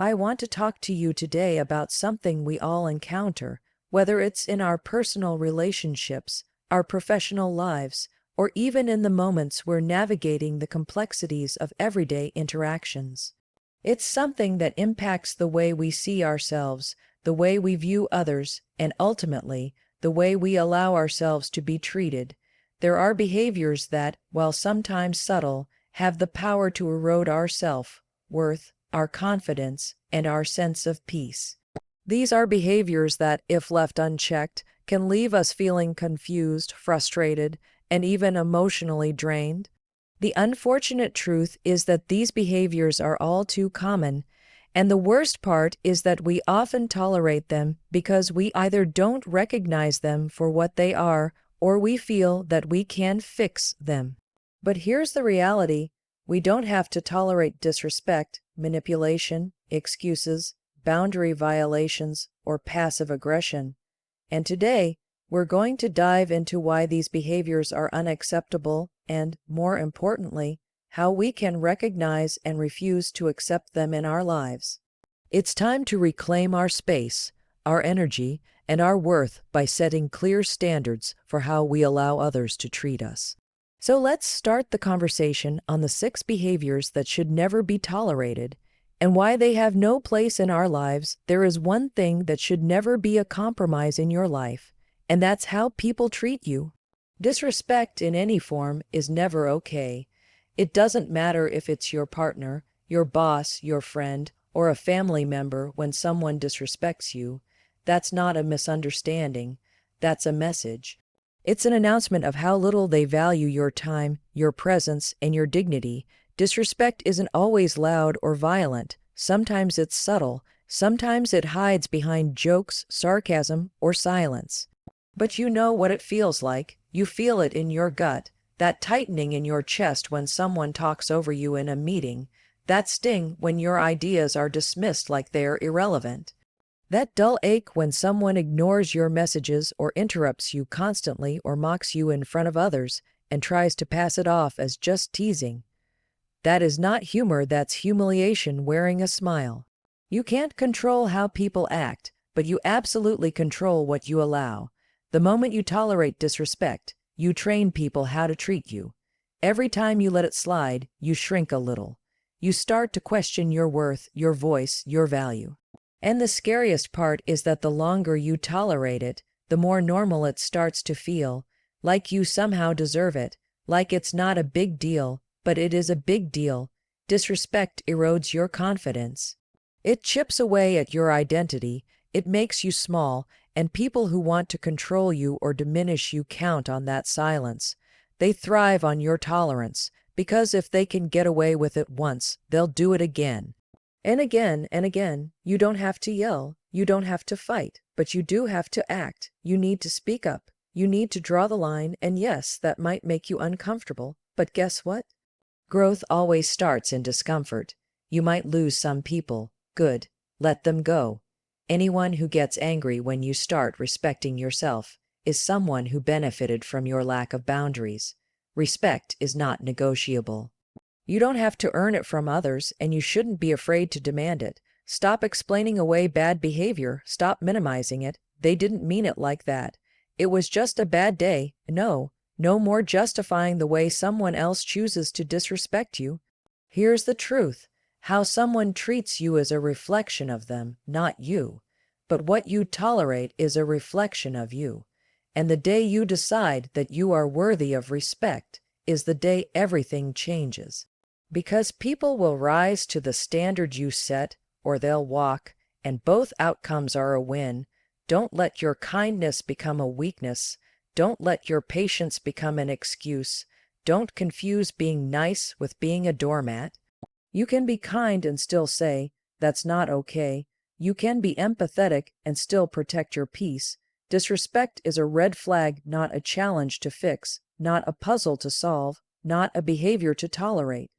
I want to talk to you today about something we all encounter, whether it's in our personal relationships, our professional lives, or even in the moments we're navigating the complexities of everyday interactions. It's something that impacts the way we see ourselves, the way we view others, and ultimately, the way we allow ourselves to be treated. There are behaviors that, while sometimes subtle, have the power to erode our self-worth, our confidence, and our sense of peace. These are behaviors that, if left unchecked, can leave us feeling confused, frustrated, and even emotionally drained. The unfortunate truth is that these behaviors are all too common, and the worst part is that we often tolerate them because we either don't recognize them for what they are or we feel that we can fix them. But here's the reality: we don't have to tolerate disrespect, manipulation, excuses, boundary violations, or passive aggression. And today, we're going to dive into why these behaviors are unacceptable and, more importantly, how we can recognize and refuse to accept them in our lives. It's time to reclaim our space, our energy, and our worth by setting clear standards for how we allow others to treat us. So let's start the conversation on the 6 behaviors that should never be tolerated and why they have no place in our lives. There is one thing that should never be a compromise in your life, and that's how people treat you. Disrespect in any form is never okay. It doesn't matter if it's your partner, your boss, your friend, or a family member. When someone disrespects you, that's not a misunderstanding, that's a message. It's an announcement of how little they value your time, your presence, and your dignity. Disrespect isn't always loud or violent. Sometimes it's subtle. Sometimes it hides behind jokes, sarcasm, or silence. But you know what it feels like. You feel it in your gut, that tightening in your chest when someone talks over you in a meeting, that sting when your ideas are dismissed like they're irrelevant. That dull ache when someone ignores your messages or interrupts you constantly or mocks you in front of others and tries to pass it off as just teasing. That is not humor, that's humiliation wearing a smile. You can't control how people act, but you absolutely control what you allow. The moment you tolerate disrespect, you train people how to treat you. Every time you let it slide, you shrink a little. You start to question your worth, your voice, your value. And the scariest part is that the longer you tolerate it, the more normal it starts to feel, like you somehow deserve it, like it's not a big deal, but it is a big deal. Disrespect erodes your confidence. It chips away at your identity, it makes you small, and people who want to control you or diminish you count on that silence. They thrive on your tolerance, because if they can get away with it once, they'll do it again. And again and again. You don't have to yell, you don't have to fight, but you do have to act. You need to speak up, you need to draw the line, and yes, that might make you uncomfortable, but guess what? Growth always starts in discomfort. You might lose some people. Good, let them go. Anyone who gets angry when you start respecting yourself is someone who benefited from your lack of boundaries. Respect is not negotiable. You don't have to earn it from others, and you shouldn't be afraid to demand it. Stop explaining away bad behavior. Stop minimizing it. They didn't mean it like that. It was just a bad day. No more justifying the way someone else chooses to disrespect you. Here's the truth. How someone treats you is a reflection of them, not you. But what you tolerate is a reflection of you. And the day you decide that you are worthy of respect is the day everything changes. Because people will rise to the standard you set, or they'll walk, and both outcomes are a win. Don't let your kindness become a weakness. Don't let your patience become an excuse. Don't confuse being nice with being a doormat. You can be kind and still say, "That's not okay." You can be empathetic and still protect your peace. Disrespect is a red flag, not a challenge to fix, not a puzzle to solve, not a behavior to tolerate.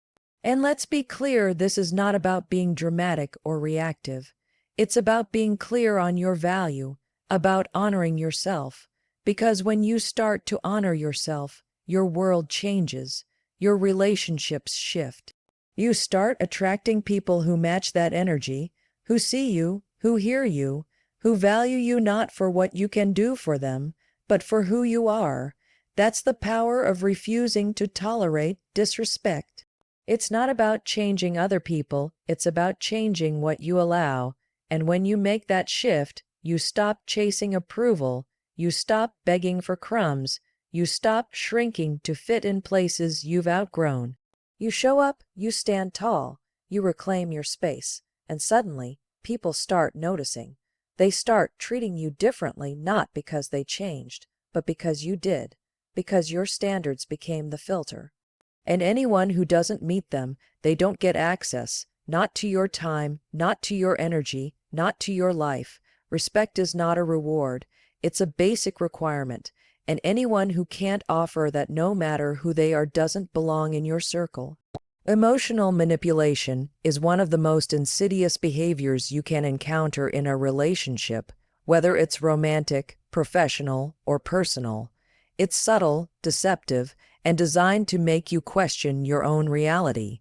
And let's be clear, this is not about being dramatic or reactive. It's about being clear on your value, about honoring yourself. Because when you start to honor yourself, your world changes, your relationships shift. You start attracting people who match that energy, who see you, who hear you, who value you not for what you can do for them, but for who you are. That's the power of refusing to tolerate disrespect. It's not about changing other people, it's about changing what you allow. And when you make that shift, you stop chasing approval, you stop begging for crumbs, you stop shrinking to fit in places you've outgrown. You show up, you stand tall, you reclaim your space, and suddenly, people start noticing. They start treating you differently not because they changed, but because you did, because your standards became the filter. And anyone who doesn't meet them, they don't get access, not to your time, not to your energy, not to your life. Respect is not a reward, it's a basic requirement, and anyone who can't offer that no matter who they are doesn't belong in your circle. Emotional manipulation is one of the most insidious behaviors you can encounter in a relationship, whether it's romantic, professional, or personal. It's subtle, deceptive, and designed to make you question your own reality.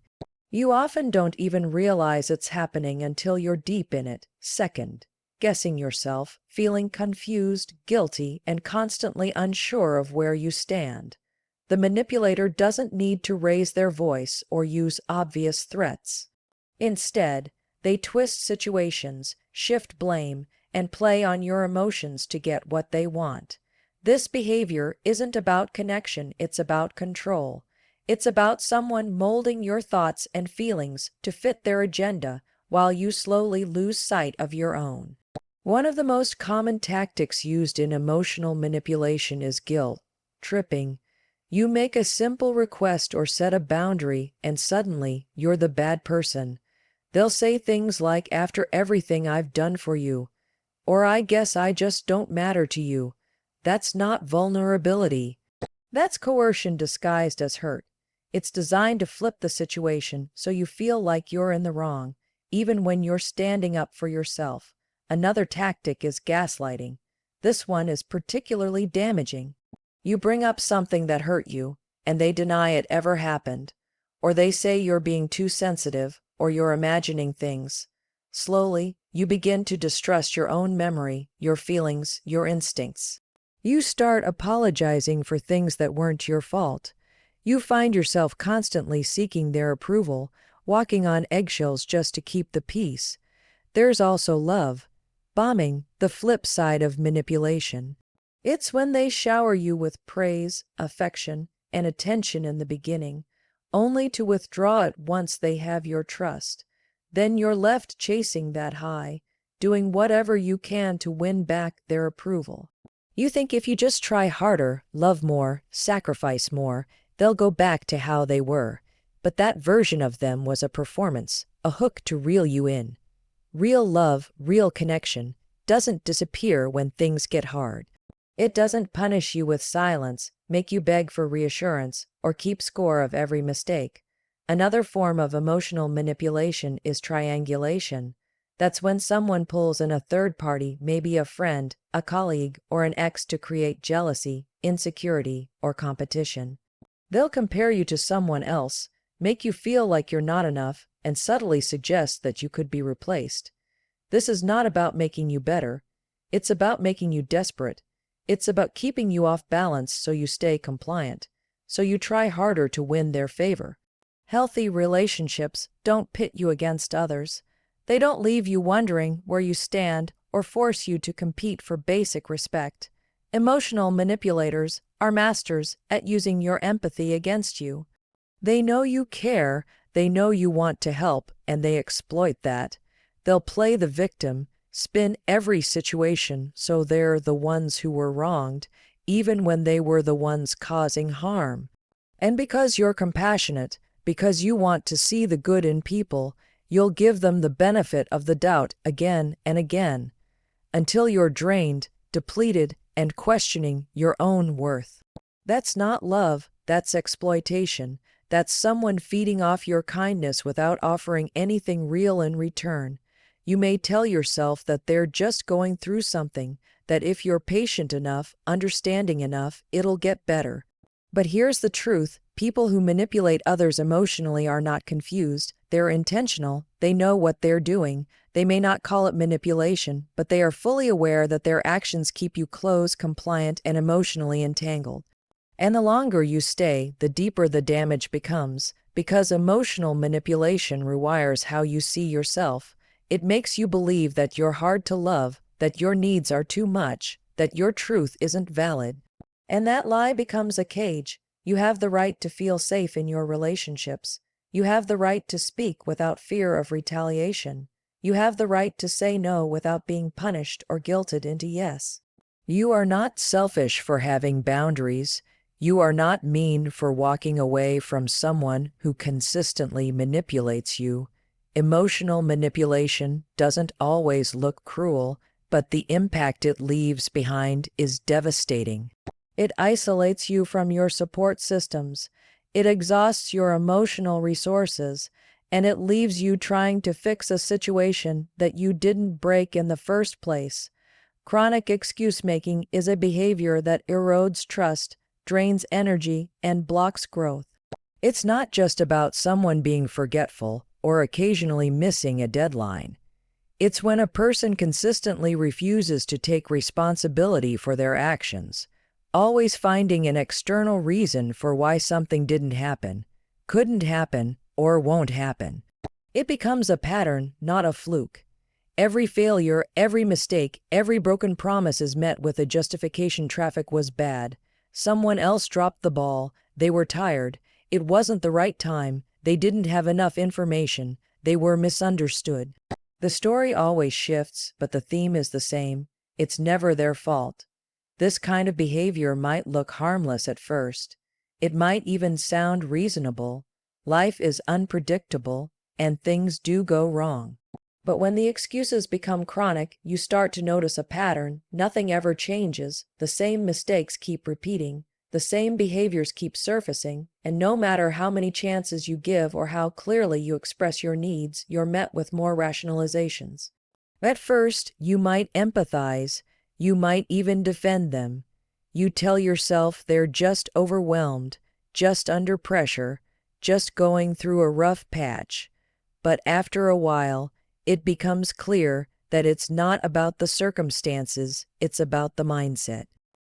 You often don't even realize it's happening until you're deep in it, second, guessing yourself, feeling confused, guilty, and constantly unsure of where you stand. The manipulator doesn't need to raise their voice or use obvious threats. Instead, they twist situations, shift blame, and play on your emotions to get what they want. This behavior isn't about connection, it's about control. It's about someone molding your thoughts and feelings to fit their agenda while you slowly lose sight of your own. One of the most common tactics used in emotional manipulation is guilt tripping. You make a simple request or set a boundary, and suddenly you're the bad person. They'll say things like, "After everything I've done for you," or "I guess I just don't matter to you." That's not vulnerability. That's coercion disguised as hurt. It's designed to flip the situation so you feel like you're in the wrong, even when you're standing up for yourself. Another tactic is gaslighting. This one is particularly damaging. You bring up something that hurt you, and they deny it ever happened, or they say you're being too sensitive, or you're imagining things. Slowly, you begin to distrust your own memory, your feelings, your instincts. You start apologizing for things that weren't your fault. You find yourself constantly seeking their approval, walking on eggshells just to keep the peace. There's also love bombing, the flip side of manipulation. It's when they shower you with praise, affection, and attention in the beginning, only to withdraw it once they have your trust. Then you're left chasing that high, doing whatever you can to win back their approval. You think if you just try harder, love more, sacrifice more, they'll go back to how they were. But that version of them was a performance, a hook to reel you in. Real love, real connection, doesn't disappear when things get hard. It doesn't punish you with silence, make you beg for reassurance, or keep score of every mistake. Another form of emotional manipulation is triangulation. That's when someone pulls in a third party, maybe a friend, a colleague, or an ex to create jealousy, insecurity, or competition. They'll compare you to someone else, make you feel like you're not enough, and subtly suggest that you could be replaced. This is not about making you better. It's about making you desperate. It's about keeping you off balance so you stay compliant, so you try harder to win their favor. Healthy relationships don't pit you against others. They don't leave you wondering where you stand or force you to compete for basic respect. Emotional manipulators are masters at using your empathy against you. They know you care, they know you want to help, and they exploit that. They'll play the victim, spin every situation so they're the ones who were wronged, even when they were the ones causing harm. And because you're compassionate, because you want to see the good in people, you'll give them the benefit of the doubt again and again, until you're drained, depleted, and questioning your own worth. That's not love, that's exploitation. That's someone feeding off your kindness without offering anything real in return. You may tell yourself that they're just going through something, that if you're patient enough, understanding enough, it'll get better. But here's the truth, people who manipulate others emotionally are not confused, they're intentional, they know what they're doing. They may not call it manipulation, but they are fully aware that their actions keep you close, compliant, and emotionally entangled. And the longer you stay, the deeper the damage becomes, because emotional manipulation rewires how you see yourself. It makes you believe that you're hard to love, that your needs are too much, that your truth isn't valid. And that lie becomes a cage. You have the right to feel safe in your relationships. You have the right to speak without fear of retaliation. You have the right to say no without being punished or guilted into yes. You are not selfish for having boundaries. You are not mean for walking away from someone who consistently manipulates you. Emotional manipulation doesn't always look cruel, but the impact it leaves behind is devastating. It isolates you from your support systems. It exhausts your emotional resources, and it leaves you trying to fix a situation that you didn't break in the first place. Chronic excuse-making is a behavior that erodes trust, drains energy, and blocks growth. It's not just about someone being forgetful or occasionally missing a deadline. It's when a person consistently refuses to take responsibility for their actions, always finding an external reason for why something didn't happen, couldn't happen, or won't happen. It becomes a pattern, not a fluke. Every failure, every mistake, every broken promise is met with a justification. Traffic was bad. Someone else dropped the ball. They were tired. It wasn't the right time. They didn't have enough information. They were misunderstood. The story always shifts, but the theme is the same. It's never their fault. This kind of behavior might look harmless at first. It might even sound reasonable. Life is unpredictable, and things do go wrong. But when the excuses become chronic, you start to notice a pattern. Nothing ever changes. The same mistakes keep repeating. The same behaviors keep surfacing, and no matter how many chances you give or how clearly you express your needs, you're met with more rationalizations. At first, you might empathize. You might even defend them. You tell yourself they're just overwhelmed, just under pressure, just going through a rough patch. But after a while, it becomes clear that it's not about the circumstances, it's about the mindset.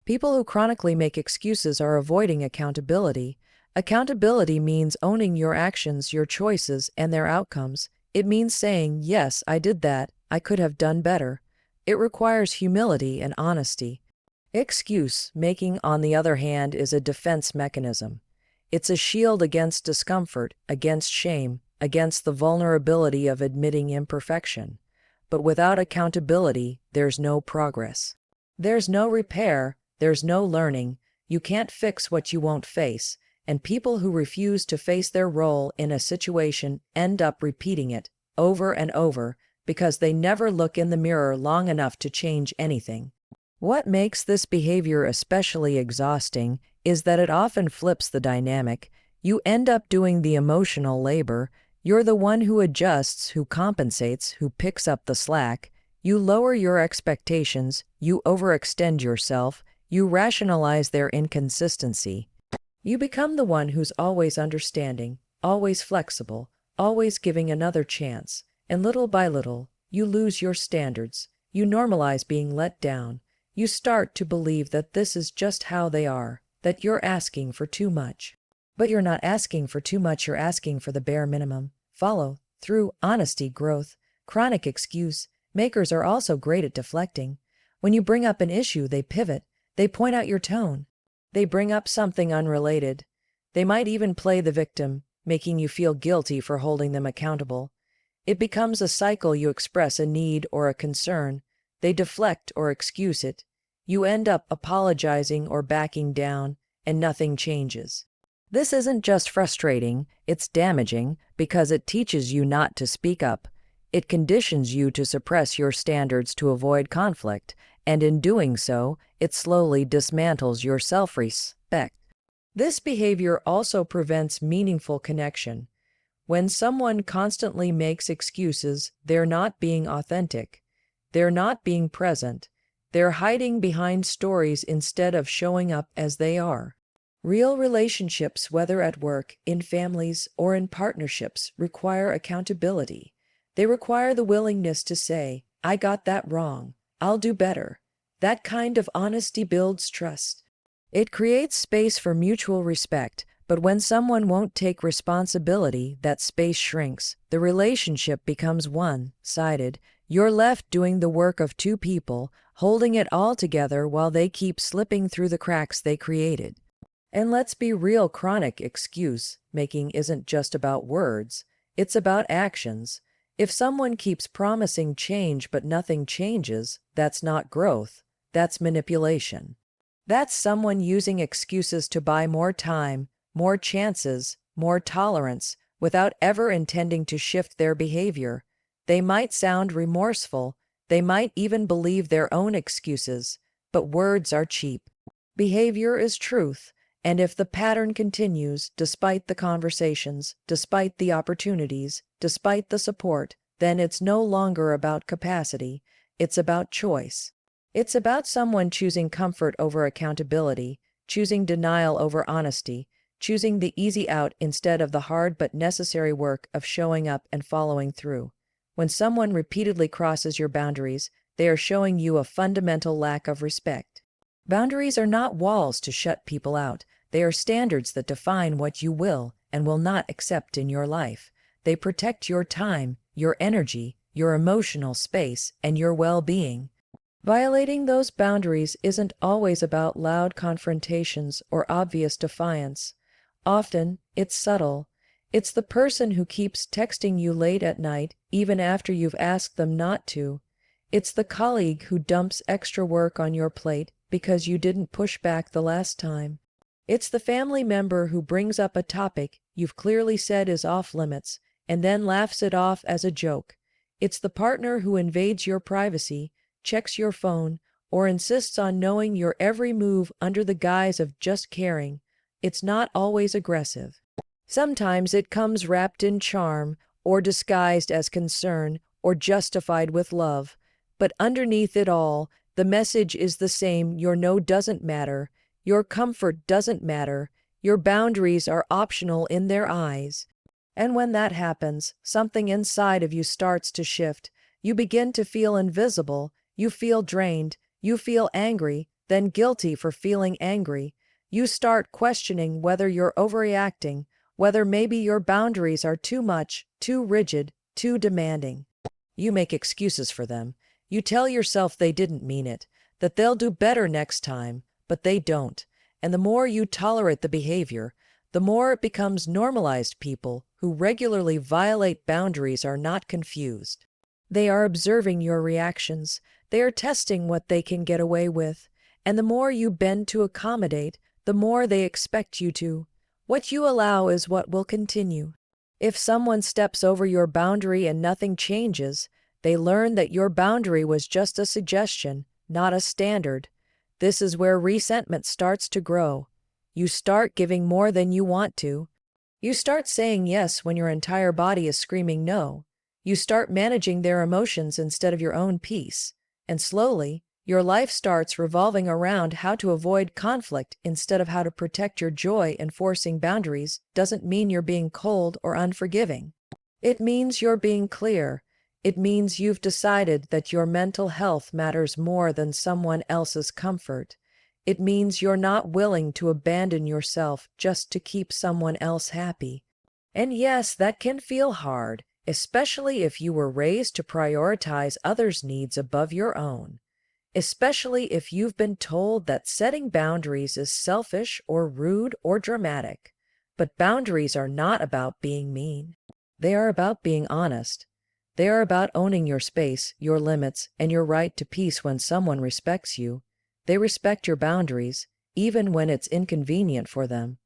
People who chronically make excuses are avoiding accountability. Accountability means owning your actions, your choices, and their outcomes. It means saying, yes, I did that, I could have done better. It requires humility and honesty. Excuse making, on the other hand, is a defense mechanism. It's a shield against discomfort, against shame, against the vulnerability of admitting imperfection. But without accountability, there's no progress. There's no repair, there's no learning. You can't fix what you won't face, and people who refuse to face their role in a situation end up repeating it over and over because they never look in the mirror long enough to change anything. What makes this behavior especially exhausting is that it often flips the dynamic. You end up doing the emotional labor. You're the one who adjusts, who compensates, who picks up the slack. You lower your expectations, you overextend yourself, you rationalize their inconsistency. You become the one who's always understanding, always flexible, always giving another chance, and little by little, you lose your standards. You normalize being let down. You start to believe that this is just how they are, that you're asking for too much. But you're not asking for too much, you're asking for the bare minimum. Follow through, honesty, growth. Chronic excuse makers are also great at deflecting. When you bring up an issue, they pivot. They point out your tone. They bring up something unrelated. They might even play the victim, making you feel guilty for holding them accountable. It becomes a cycle. You express a need or a concern. They deflect or excuse it. You end up apologizing or backing down, and nothing changes. This isn't just frustrating, it's damaging because it teaches you not to speak up. It conditions you to suppress your standards to avoid conflict, and in doing so, it slowly dismantles your self-respect. This behavior also prevents meaningful connection. When someone constantly makes excuses, they're not being authentic. They're not being present. They're hiding behind stories instead of showing up as they are. Real relationships, whether at work, in families, or in partnerships, require accountability. They require the willingness to say, I got that wrong. I'll do better. That kind of honesty builds trust. It creates space for mutual respect, but when someone won't take responsibility, that space shrinks. The relationship becomes one-sided. You're left doing the work of two people, holding it all together while they keep slipping through the cracks they created. And let's be real, chronic excuse making isn't just about words, it's about actions. If someone keeps promising change but nothing changes, that's not growth, that's manipulation. That's someone using excuses to buy more time, more chances, more tolerance, without ever intending to shift their behavior. They might sound remorseful, they might even believe their own excuses, but words are cheap. Behavior is truth. And if the pattern continues, despite the conversations, despite the opportunities, despite the support, then it's no longer about capacity, it's about choice. It's about someone choosing comfort over accountability, choosing denial over honesty, choosing the easy out instead of the hard but necessary work of showing up and following through. When someone repeatedly crosses your boundaries, they are showing you a fundamental lack of respect. Boundaries are not walls to shut people out. They are standards that define what you will and will not accept in your life. They protect your time, your energy, your emotional space, and your well-being. Violating those boundaries isn't always about loud confrontations or obvious defiance. Often, it's subtle. It's the person who keeps texting you late at night, even after you've asked them not to. It's the colleague who dumps extra work on your plate because you didn't push back the last time. It's the family member who brings up a topic you've clearly said is off limits and then laughs it off as a joke. It's the partner who invades your privacy, checks your phone, or insists on knowing your every move under the guise of just caring. It's not always aggressive. Sometimes it comes wrapped in charm, or disguised as concern, or justified with love. But underneath it all, the message is the same: your no doesn't matter. Your comfort doesn't matter. Your boundaries are optional in their eyes. And when that happens, something inside of you starts to shift. You begin to feel invisible. You feel drained. You feel angry, then guilty for feeling angry. You start questioning whether you're overreacting, whether maybe your boundaries are too much, too rigid, too demanding. You make excuses for them. You tell yourself they didn't mean it, that they'll do better next time. But they don't. And the more you tolerate the behavior, the more it becomes normalized. People who regularly violate boundaries are not confused. They are observing your reactions. They are testing what they can get away with. And the more you bend to accommodate, the more they expect you to. What you allow is what will continue. If someone steps over your boundary and nothing changes, they learn that your boundary was just a suggestion, not a standard. This is where resentment starts to grow. You start giving more than you want to. You start saying yes when your entire body is screaming no. You start managing their emotions instead of your own peace. And slowly, your life starts revolving around how to avoid conflict instead of how to protect your joy. Enforcing boundaries doesn't mean you're being cold or unforgiving. It means you're being clear. It means you've decided that your mental health matters more than someone else's comfort. It means you're not willing to abandon yourself just to keep someone else happy. And yes, that can feel hard, especially if you were raised to prioritize others' needs above your own. Especially if you've been told that setting boundaries is selfish or rude or dramatic. But boundaries are not about being mean. They are about being honest. They are about owning your space, your limits, and your right to peace. When someone respects you, they respect your boundaries, even when it's inconvenient for them.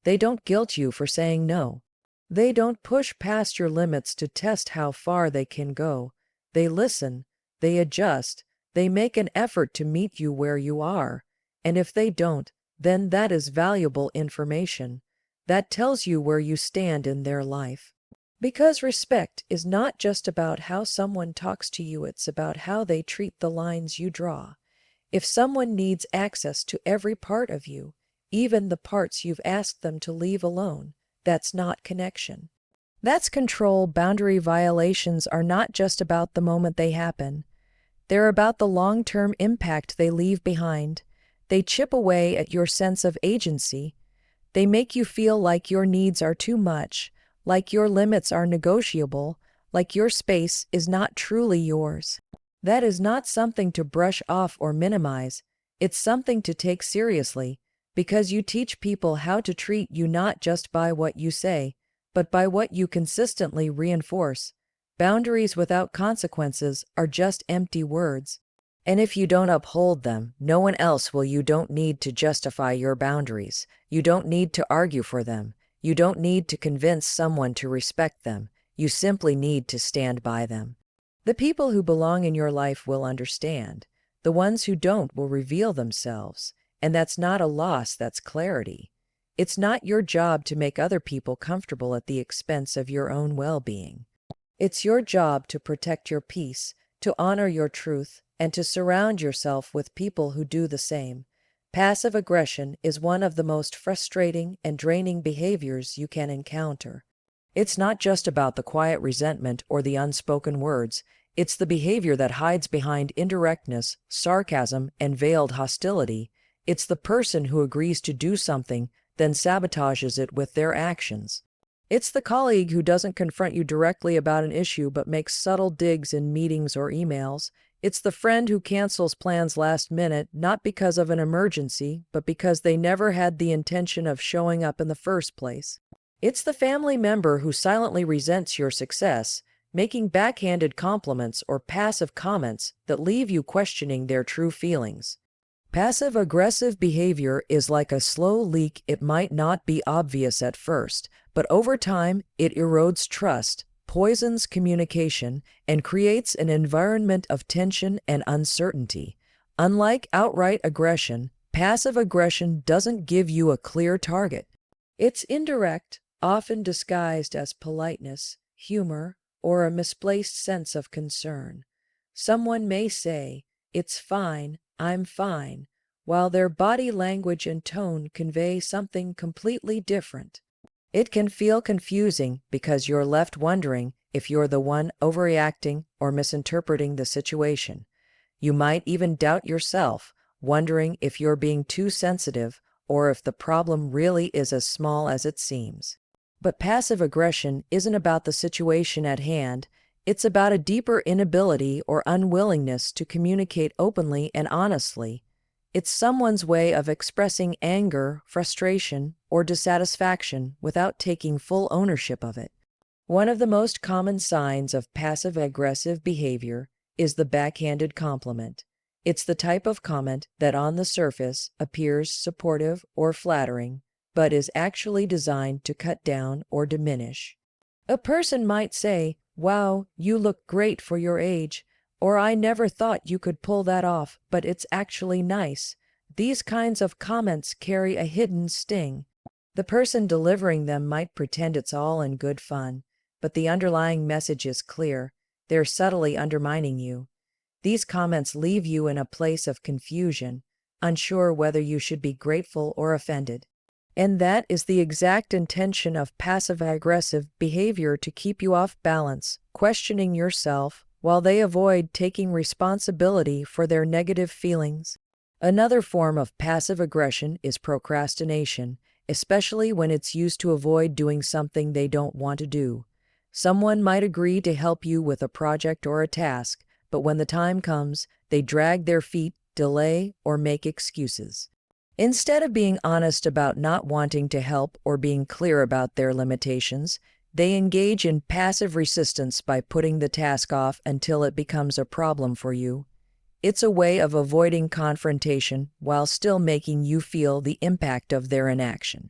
They don't guilt you for saying no. They don't push past your limits to test how far they can go. They listen, they adjust, they make an effort to meet you where you are. And if they don't, then that is valuable information. That tells you where you stand in their life. Because respect is not just about how someone talks to you, it's about how they treat the lines you draw. If someone needs access to every part of you, even the parts you've asked them to leave alone. That's not connection. That's control. Boundary violations are not just about the moment they happen. They're about the long-term impact they leave behind. They chip away at your sense of agency. They make you feel like your needs are too much, like your limits are negotiable, like your space is not truly yours. That is not something to brush off or minimize. It's something to take seriously, because you teach people how to treat you not just by what you say, but by what you consistently reinforce. Boundaries without consequences are just empty words. And if you don't uphold them, no one else will. You don't need to justify your boundaries. You don't need to argue for them. You don't need to convince someone to respect them. You simply need to stand by them. The people who belong in your life will understand. The ones who don't will reveal themselves. And that's not a loss, that's clarity. It's not your job to make other people comfortable at the expense of your own well-being. It's your job to protect your peace, to honor your truth, and to surround yourself with people who do the same. Passive aggression is one of the most frustrating and draining behaviors you can encounter. It's not just about the quiet resentment or the unspoken words. It's the behavior that hides behind indirectness, sarcasm, and veiled hostility. It's the person who agrees to do something, then sabotages it with their actions. It's the colleague who doesn't confront you directly about an issue but makes subtle digs in meetings or emails. It's the friend who cancels plans last minute, not because of an emergency, but because they never had the intention of showing up in the first place. It's the family member who silently resents your success, making backhanded compliments or passive comments that leave you questioning their true feelings. Passive-aggressive behavior is like a slow leak. It might not be obvious at first, but over time it erodes trust, poisons communication, and creates an environment of tension and uncertainty. Unlike outright aggression, passive aggression doesn't give you a clear target. It's indirect, often disguised as politeness, humor, or a misplaced sense of concern. Someone may say, "It's fine, I'm fine," while their body language and tone convey something completely different. It can feel confusing because you're left wondering if you're the one overreacting or misinterpreting the situation. You might even doubt yourself, wondering if you're being too sensitive or if the problem really is as small as it seems. But passive aggression isn't about the situation at hand. It's about a deeper inability or unwillingness to communicate openly and honestly. It's someone's way of expressing anger, frustration, or dissatisfaction without taking full ownership of it. One of the most common signs of passive-aggressive behavior is the backhanded compliment. It's the type of comment that on the surface appears supportive or flattering, but is actually designed to cut down or diminish. A person might say, "Wow, you look great for your age," or "I never thought you could pull that off, but it's actually nice." These kinds of comments carry a hidden sting. The person delivering them might pretend it's all in good fun, but the underlying message is clear. They're subtly undermining you. These comments leave you in a place of confusion, unsure whether you should be grateful or offended. And that is the exact intention of passive-aggressive behavior, to keep you off balance, questioning yourself, while they avoid taking responsibility for their negative feelings. Another form of passive aggression is procrastination, especially when it's used to avoid doing something they don't want to do. Someone might agree to help you with a project or a task, but when the time comes, they drag their feet, delay, or make excuses. Instead of being honest about not wanting to help or being clear about their limitations, they engage in passive resistance by putting the task off until it becomes a problem for you. It's a way of avoiding confrontation while still making you feel the impact of their inaction.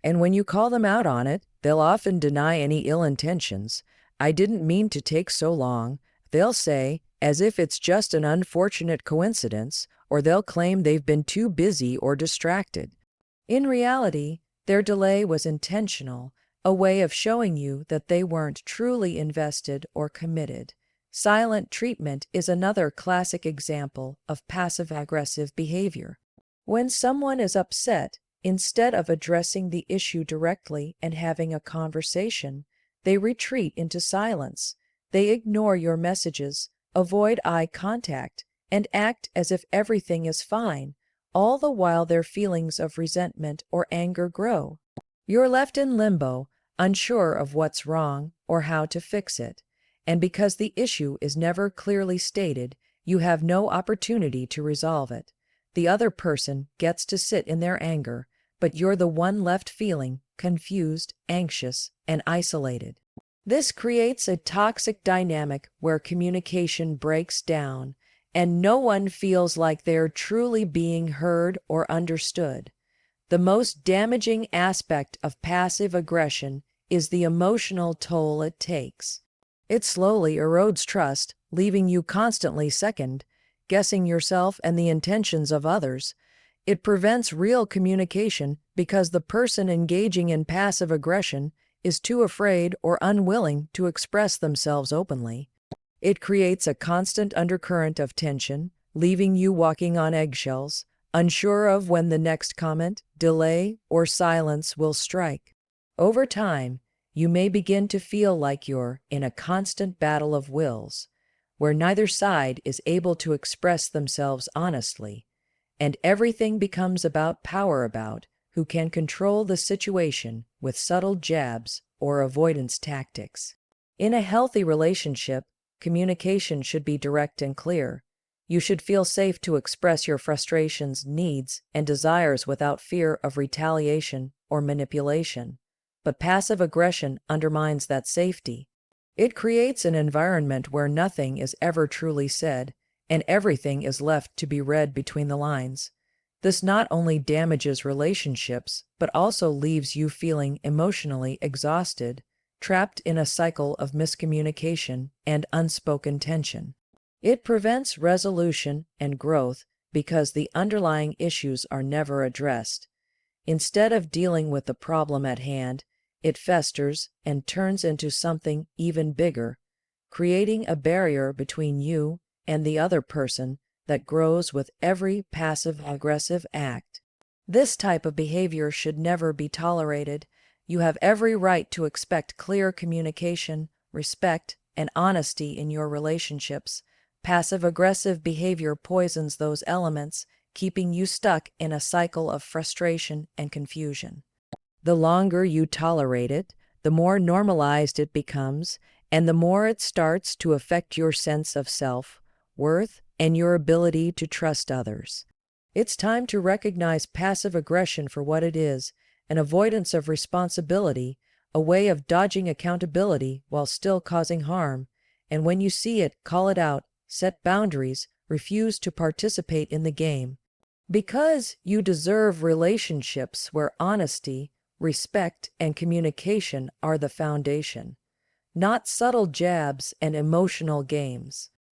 And when you call them out on it, they'll often deny any ill intentions. "I didn't mean to take so long," they'll say, as if it's just an unfortunate coincidence, or they'll claim they've been too busy or distracted. In reality, their delay was intentional, a way of showing you that they weren't truly invested or committed. Silent treatment is another classic example of passive-aggressive behavior. When someone is upset, Instead of addressing the issue directly and having a conversation, they retreat into silence. They ignore your messages, avoid eye contact, and act as if everything is fine, all the while their feelings of resentment or anger grow. You're left in limbo, unsure of what's wrong or how to fix it. And because the issue is never clearly stated, you have no opportunity to resolve it. The other person gets to sit in their anger, but you're the one left feeling confused, anxious, and isolated. This creates a toxic dynamic where communication breaks down, and no one feels like they're truly being heard or understood. The most damaging aspect of passive aggression is the emotional toll it takes. It slowly erodes trust, leaving you constantly second, guessing yourself and the intentions of others. It prevents real communication because the person engaging in passive aggression is too afraid or unwilling to express themselves openly. It creates a constant undercurrent of tension, leaving you walking on eggshells, unsure of when the next comment, delay, or silence will strike. Over time, you may begin to feel like you're in a constant battle of wills, where neither side is able to express themselves honestly, and everything becomes about power, about who can control the situation with subtle jabs or avoidance tactics. In a healthy relationship, communication should be direct and clear. You should feel safe to express your frustrations, needs, and desires without fear of retaliation or manipulation. But passive aggression undermines that safety. It creates an environment where nothing is ever truly said, and everything is left to be read between the lines. This not only damages relationships, but also leaves you feeling emotionally exhausted, trapped in a cycle of miscommunication and unspoken tension. It prevents resolution and growth because the underlying issues are never addressed. Instead of dealing with the problem at hand, it festers and turns into something even bigger, creating a barrier between you and the other person that grows with every passive-aggressive act. This type of behavior should never be tolerated. You have every right to expect clear communication, respect, and honesty in your relationships. Passive-aggressive behavior poisons those elements, keeping you stuck in a cycle of frustration and confusion. The longer you tolerate it, the more normalized it becomes, and the more it starts to affect your sense of self, worth, and your ability to trust others. It's time to recognize passive aggression for what it is, an avoidance of responsibility, a way of dodging accountability while still causing harm. And when you see it, call it out, set boundaries, refuse to participate in the game. Because you deserve relationships where honesty, respect, and communication are the foundation, not subtle jabs and emotional games.